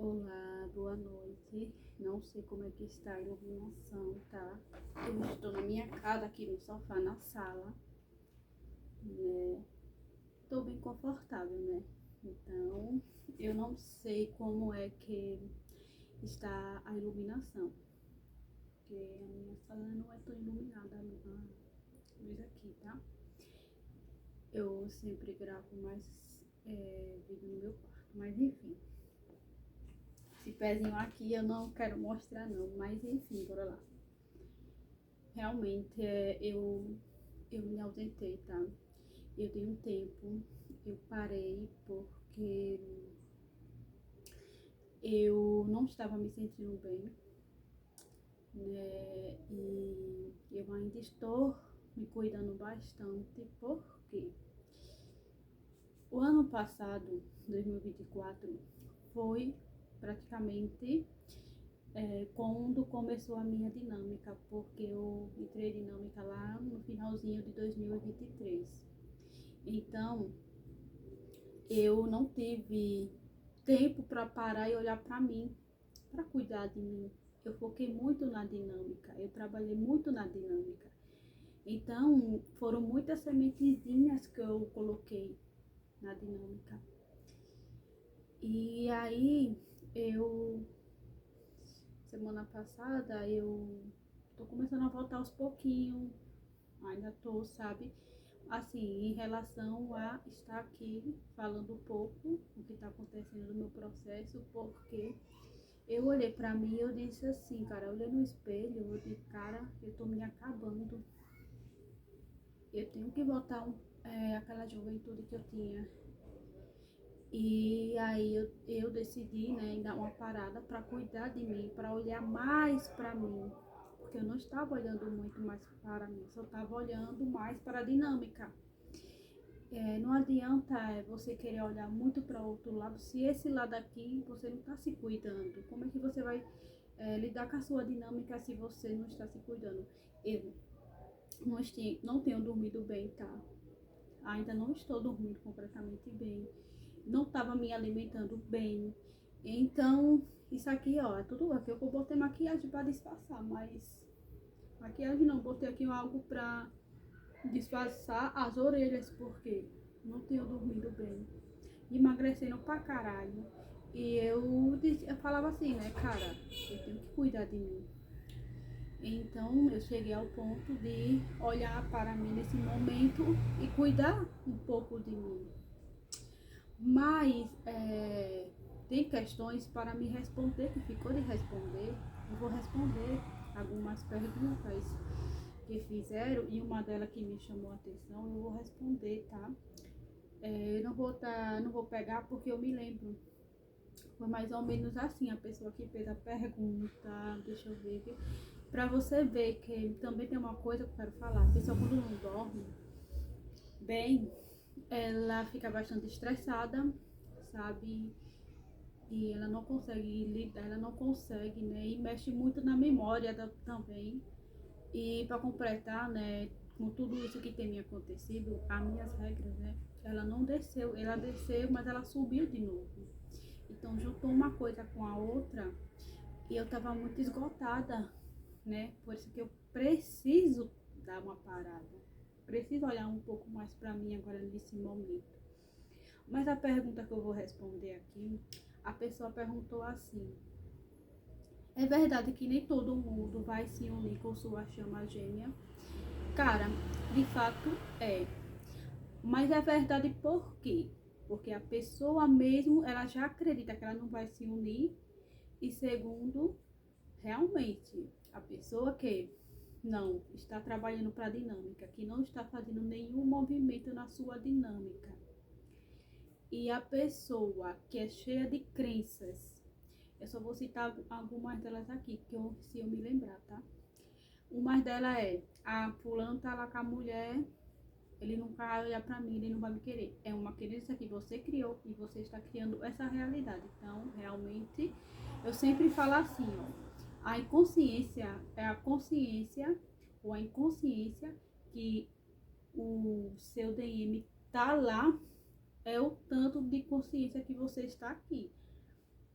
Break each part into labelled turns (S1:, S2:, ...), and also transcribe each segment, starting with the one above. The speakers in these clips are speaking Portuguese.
S1: Olá, boa noite. Não sei como é que está a iluminação, tá? Eu estou na minha casa, aqui no sofá, na sala, né? Estou bem confortável, né? Então, eu não sei como é que está a iluminação, porque a minha sala não é tão iluminada, a luz aqui, tá? Eu sempre gravo mais vídeo no meu quarto, mas enfim. Esse pezinho aqui eu não quero mostrar não, mas enfim, bora lá. Realmente, eu me ausentei, tá? Eu dei um tempo, eu parei porque eu não estava me sentindo bem, né? E eu ainda estou me cuidando bastante, porque o ano passado, 2024, foi praticamente quando começou a minha dinâmica, porque eu entrei dinâmica lá no finalzinho de 2023. Então, eu não tive tempo para parar e olhar para mim, para cuidar de mim. Eu foquei muito na dinâmica, eu trabalhei muito na dinâmica. Então, foram muitas sementezinhas que eu coloquei na dinâmica. E aí, eu, semana passada, eu tô começando a voltar aos pouquinhos, ainda tô, sabe? Assim, em relação a estar aqui falando um pouco o que está acontecendo no meu processo, porque eu olhei pra mim e eu disse assim, cara, eu olhei no espelho, eu disse, cara, eu tô me acabando. Eu tenho que voltar aquela juventude que eu tinha. E aí eu decidi, né, em dar uma parada para cuidar de mim, para olhar mais para mim. Porque eu não estava olhando muito mais para mim, só estava olhando mais para a dinâmica. Não adianta você querer olhar muito para o outro lado, se esse lado aqui você não está se cuidando. Como é que você vai lidar com a sua dinâmica se você não está se cuidando? Eu não tenho dormido bem, tá? Ainda não estou dormindo completamente bem. Não estava me alimentando bem. Então, isso aqui, ó, é tudo aqui. Eu botei maquiagem para disfarçar, mas maquiagem não, botei aqui algo para disfarçar as orelhas, porque não tenho dormido bem, emagrecendo pra caralho. E eu falava assim, né, cara, eu tenho que cuidar de mim. Então eu cheguei ao ponto de olhar para mim nesse momento e cuidar um pouco de mim. Mas tem questões para me responder, que ficou de responder. Eu vou responder algumas perguntas que fizeram e uma delas que me chamou a atenção, eu vou responder, tá? Eu não vou pegar porque eu me lembro. Foi mais ou menos assim, a pessoa que fez a pergunta, deixa eu ver aqui. Pra você ver que também tem uma coisa que eu quero falar. A pessoa quando não dorme bem, ela fica bastante estressada, sabe? E ela não consegue lidar, ela não consegue, né? E mexe muito na memória também. E para completar, né, com tudo isso que tem me acontecido, as minhas regras, né, ela não desceu, ela desceu, mas ela subiu de novo. Então juntou uma coisa com a outra e eu tava muito esgotada, né? Por isso que eu preciso dar uma parada. Preciso olhar um pouco mais para mim agora nesse momento. Mas a pergunta que eu vou responder aqui, a pessoa perguntou assim: é verdade que nem todo mundo vai se unir com sua chama gêmea? Cara, de fato é. Mas é verdade por quê? Porque a pessoa mesmo, ela já acredita que ela não vai se unir. E segundo, realmente, a pessoa que não está trabalhando para a dinâmica, que não está fazendo nenhum movimento na sua dinâmica. E a pessoa que é cheia de crenças, eu só vou citar algumas delas aqui, se eu me lembrar, tá? Uma delas é, a fulano tá lá com a mulher, ele não vai olhar pra mim, ele não vai me querer. É uma crença que você criou e você está criando essa realidade. Então, realmente, eu sempre falo assim, ó, a inconsciência é a consciência ou a inconsciência que o seu DM tá lá, é o tanto de consciência que você está aqui.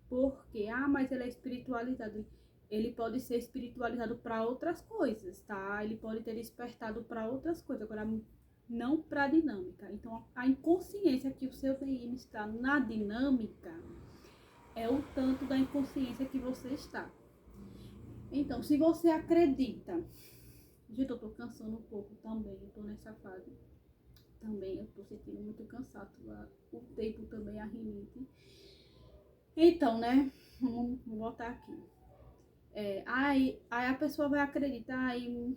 S1: Porque, mas ele é espiritualizado. Ele pode ser espiritualizado para outras coisas, tá? Ele pode ter despertado para outras coisas, agora não para a dinâmica. Então, a inconsciência que o seu DM está na dinâmica é o tanto da inconsciência que você está. Então, se você acredita... Gente, eu tô cansando um pouco também, eu tô nessa fase. Também eu tô sentindo muito cansado, o tempo também, a rinite. Então, né, vamos voltar aqui. Aí a pessoa vai acreditar, aí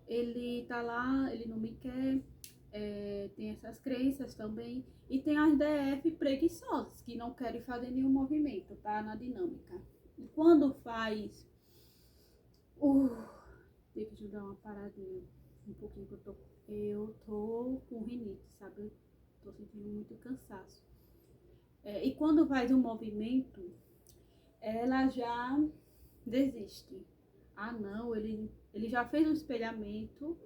S1: ele tá lá, ele não me quer, tem essas crenças também. E tem as DF preguiçosas, que não querem fazer nenhum movimento, tá? Na dinâmica. E quando faz... tem que ajudar uma paradinha, um pouquinho que eu tô com rinite, sabe? Eu tô sentindo muito cansaço. E quando faz um movimento, ela já desiste. Não, ele já fez um espelhamento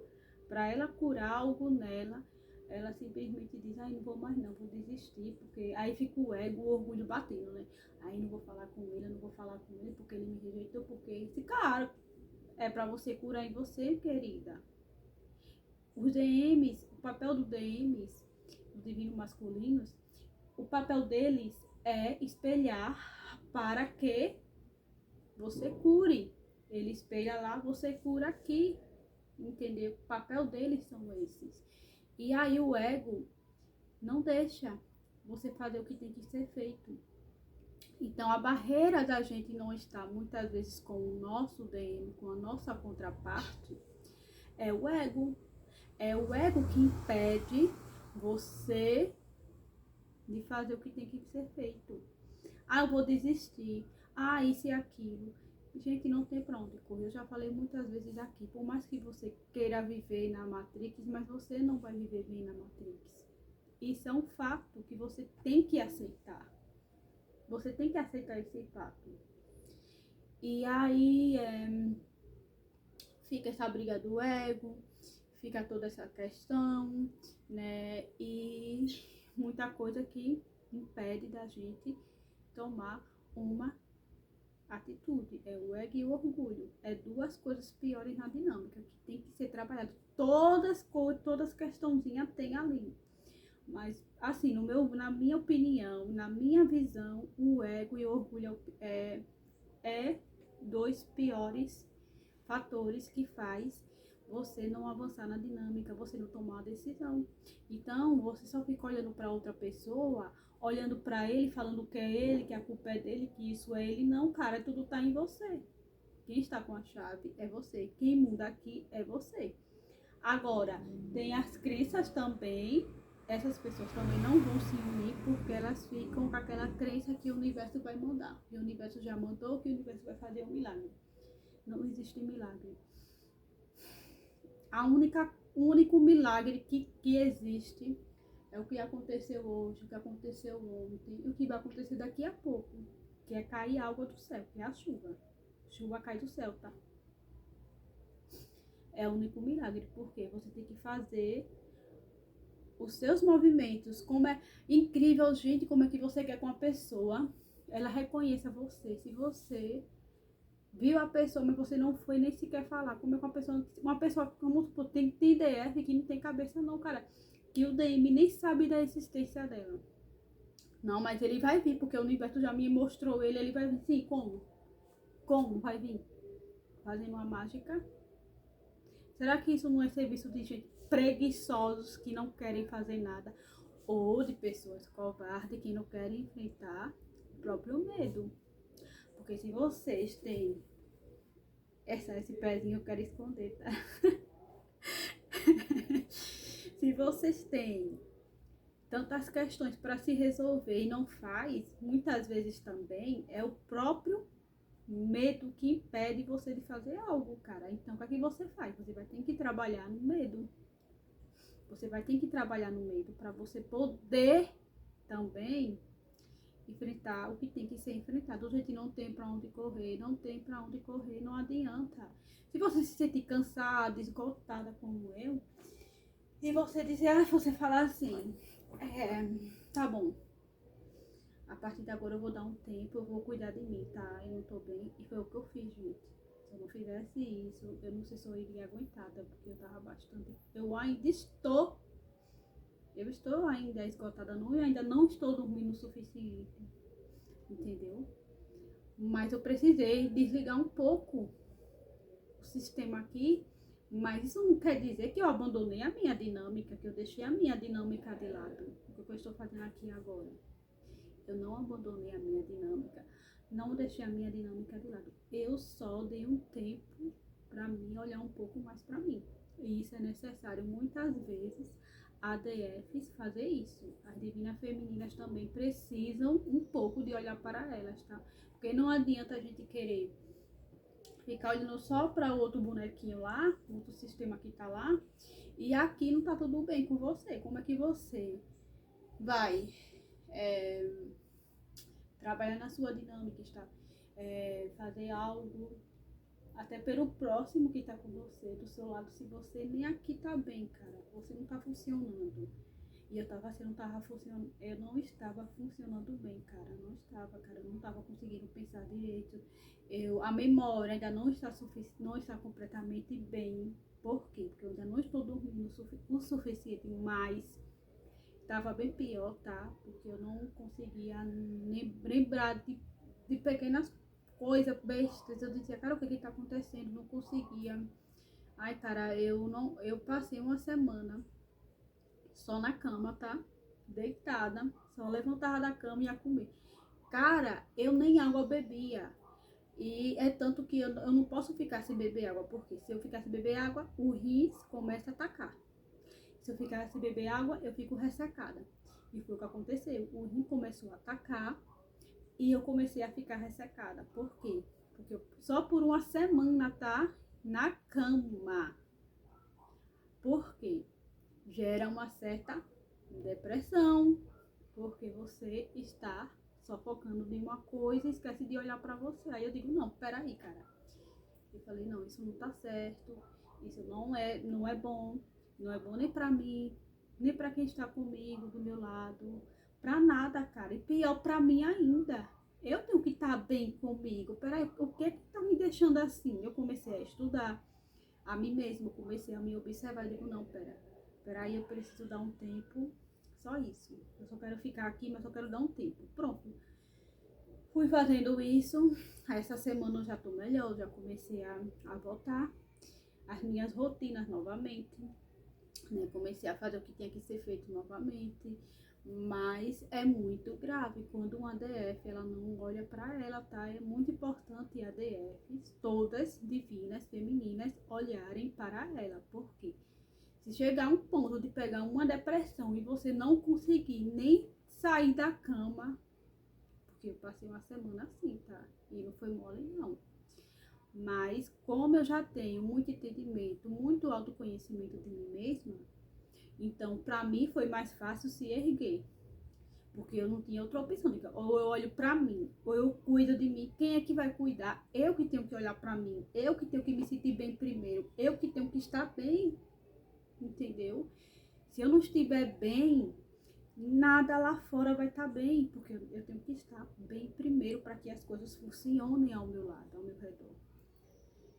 S1: para ela curar algo nela. Ela simplesmente diz, não vou mais não, vou desistir, porque aí fica o ego, o orgulho batendo, né? Aí não vou falar com ele, não vou falar com ele, porque ele me rejeitou, porque esse cara é para você curar em você, querida. Os DMs, o papel dos DMs, os divinos masculinos, o papel deles é espelhar para que você cure. Ele espelha lá, você cura aqui. Entendeu? O papel deles são esses. E aí o ego não deixa você fazer o que tem que ser feito. Então a barreira da gente não estar muitas vezes com o nosso DM, com a nossa contraparte, é o ego. É o ego que impede você de fazer o que tem que ser feito. Eu vou desistir. Isso e aquilo. Gente, não tem pra onde correr. Eu já falei muitas vezes aqui. Por mais que você queira viver na Matrix, mas você não vai viver bem na Matrix. Isso é um fato que você tem que aceitar. Você tem que aceitar esse fato. E aí fica essa briga do ego, fica toda essa questão, né? E muita coisa que impede da gente tomar uma atitude. É o ego e o orgulho. É duas coisas piores na dinâmica que tem que ser trabalhado. Todas questãozinhas tem ali. Mas, assim, na minha opinião, na minha visão, o ego e o orgulho é dois piores fatores que faz você não avançar na dinâmica, você não tomar a decisão. Então, você só fica olhando para outra pessoa, olhando para ele, falando que é ele, que a culpa é dele, que isso é ele. Não, cara, tudo tá em você. Quem está com a chave é você. Quem muda aqui é você. Agora, tem as crenças também. Essas pessoas também não vão se unir porque elas ficam com aquela crença que o universo vai mandar. E o universo já mandou, que o universo vai fazer um milagre. Não existe milagre. O único milagre que existe é o que aconteceu hoje, o que aconteceu ontem e o que vai acontecer daqui a pouco, que é cair água do céu, que é a chuva. Chuva cai do céu, tá? É o único milagre, porque você tem que fazer os seus movimentos. Como é incrível, gente, como é que você quer que uma pessoa, ela reconheça você. Se você viu a pessoa, mas você não foi nem sequer falar, como é que uma pessoa como tem DF que não tem cabeça não, cara, que o DM nem sabe da existência dela. Não, mas ele vai vir, porque o universo já me mostrou ele vai vir. Sim, como? Como vai vir? Fazendo uma mágica? Será que isso não é serviço de gente preguiçosos que não querem fazer nada? Ou de pessoas covardes que não querem enfrentar o próprio medo? Porque se vocês têm esse pezinho eu quero esconder, tá? Se vocês têm tantas questões para se resolver e não faz, muitas vezes também é o próprio medo que impede você de fazer algo, cara. Então, o que você faz? Você vai ter que trabalhar no medo. Você vai ter que trabalhar no medo para você poder também enfrentar o que tem que ser enfrentado. A gente não tem para onde correr, não adianta. Se você se sentir cansada, esgotada como eu, e você dizer, você falar assim, tá bom, A partir de agora eu vou dar um tempo, eu vou cuidar de mim, tá? Eu não tô bem. E foi o que eu fiz, gente. Se eu não fizesse isso, eu não sei se eu iria aguentar, tá? Porque eu tava bastante. Eu estou ainda esgotada, não, eu ainda não estou dormindo o suficiente, entendeu? Mas eu precisei desligar um pouco o sistema aqui, mas isso não quer dizer que eu abandonei a minha dinâmica, que eu deixei a minha dinâmica de lado. O que eu estou fazendo aqui agora? Eu não abandonei a minha dinâmica, não deixei a minha dinâmica de lado. Eu só dei um tempo para mim olhar um pouco mais para mim. E isso é necessário. Muitas vezes ADFs fazer isso. As divinas femininas também precisam um pouco de olhar para elas, tá? Porque não adianta a gente querer ficar olhando só para outro bonequinho lá, outro sistema que tá lá, e aqui não tá tudo bem com você. Como é que você vai trabalhar na sua dinâmica, está? Fazer algo até pelo próximo que tá com você, do seu lado, se você nem aqui tá bem, cara, você não tá funcionando. E você não tava funcionando, eu não estava funcionando bem, cara, eu não estava conseguindo pensar direito. A memória ainda não está completamente bem. Por quê? Porque eu ainda não estou dormindo o suficiente, mas estava bem pior, tá? Porque eu não conseguia lembrar de pequenas coisas bestas. Eu dizia, cara, o que tá acontecendo? Não conseguia. Ai, cara, eu passei uma semana só na cama, tá? Deitada, só levantava da cama e ia comer. Cara, eu nem água bebia. E é tanto que eu não posso ficar sem beber água, porque se eu ficar sem beber água, o rins começa a atacar. Se eu ficar sem beber água, eu fico ressecada. E foi o que aconteceu. O rim começou a atacar e eu comecei a ficar ressecada. Por quê? Porque só por uma semana, tá? Na cama. Por quê? Gera uma certa depressão, porque você está só focando em uma coisa e esquece de olhar para você. Aí eu digo, não, peraí, cara. Eu falei, não, isso não tá certo, isso não é bom, não é bom nem pra mim, nem pra quem está comigo, do meu lado, pra nada, cara. E pior pra mim ainda. Eu tenho que estar bem comigo. Peraí, o que é que tá me deixando assim? Eu comecei a estudar a mim mesmo, comecei a me observar e digo, não, peraí, eu preciso dar um tempo, só isso. Eu só quero ficar aqui, mas só quero dar um tempo. Pronto. Fui fazendo isso, essa semana eu já tô melhor, já comecei a voltar as minhas rotinas novamente, né? Comecei a fazer o que tinha que ser feito novamente, mas é muito grave quando uma ADF ela não olha para ela, tá? É muito importante ADFs, todas divinas, femininas, olharem para ela, porque se chegar a um ponto de pegar uma depressão e você não conseguir nem sair da cama, porque eu passei uma semana assim, tá? E não foi mole, não. Mas como eu já tenho muito entendimento, muito autoconhecimento de mim mesma, então pra mim foi mais fácil se erguer. Porque eu não tinha outra opção. Ou eu olho pra mim, ou eu cuido de mim. Quem é que vai cuidar? Eu que tenho que olhar pra mim. Eu que tenho que me sentir bem primeiro. Eu que tenho que estar bem. Entendeu? Se eu não estiver bem, nada lá fora vai estar bem, porque eu tenho que estar bem primeiro para que as coisas funcionem ao meu lado, ao meu redor.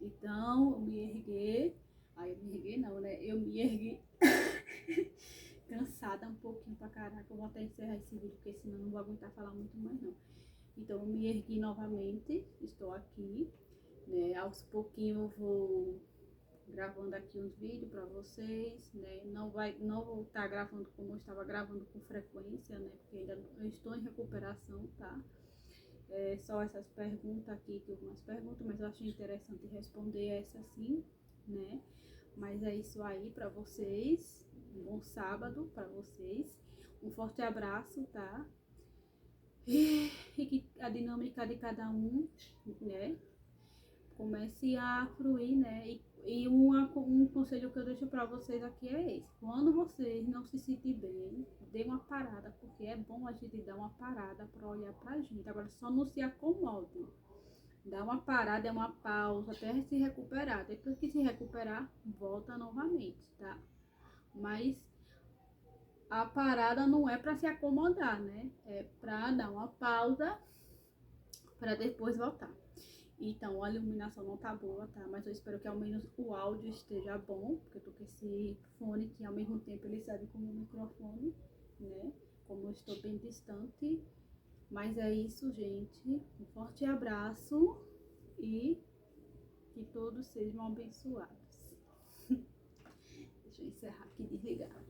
S1: Então, eu me erguei, aí eu me erguei não, né? Eu me ergui cansada um pouquinho pra caraca, eu vou até encerrar esse vídeo, porque senão eu não vou aguentar falar muito mais não. Então, eu me ergui novamente, estou aqui, né? Aos pouquinhos eu vou gravando aqui uns vídeos para vocês, né? Não vou estar gravando como eu estava gravando com frequência, né? Porque ainda eu estou em recuperação, tá? Só essas perguntas aqui, que algumas perguntas, mas eu achei interessante responder essa sim, né? Mas é isso aí para vocês. Um bom sábado para vocês. Um forte abraço, tá? E que a dinâmica de cada um, né? Comece a fluir, né? E um conselho que eu deixo para vocês aqui é esse. Quando vocês não se sentirem bem, dê uma parada, porque é bom a gente dar uma parada para olhar pra gente. Agora, só não se acomode. Dá uma parada, é uma pausa, até se recuperar. Depois que se recuperar, volta novamente, tá? Mas a parada não é para se acomodar, né? É para dar uma pausa para depois voltar. Então, a iluminação não tá boa, tá? Mas eu espero que ao menos o áudio esteja bom, porque eu tô com esse fone que ao mesmo tempo ele serve como microfone, né? Como eu estou bem distante. Mas é isso, gente. Um forte abraço e que todos sejam abençoados. Deixa eu encerrar aqui e desligar.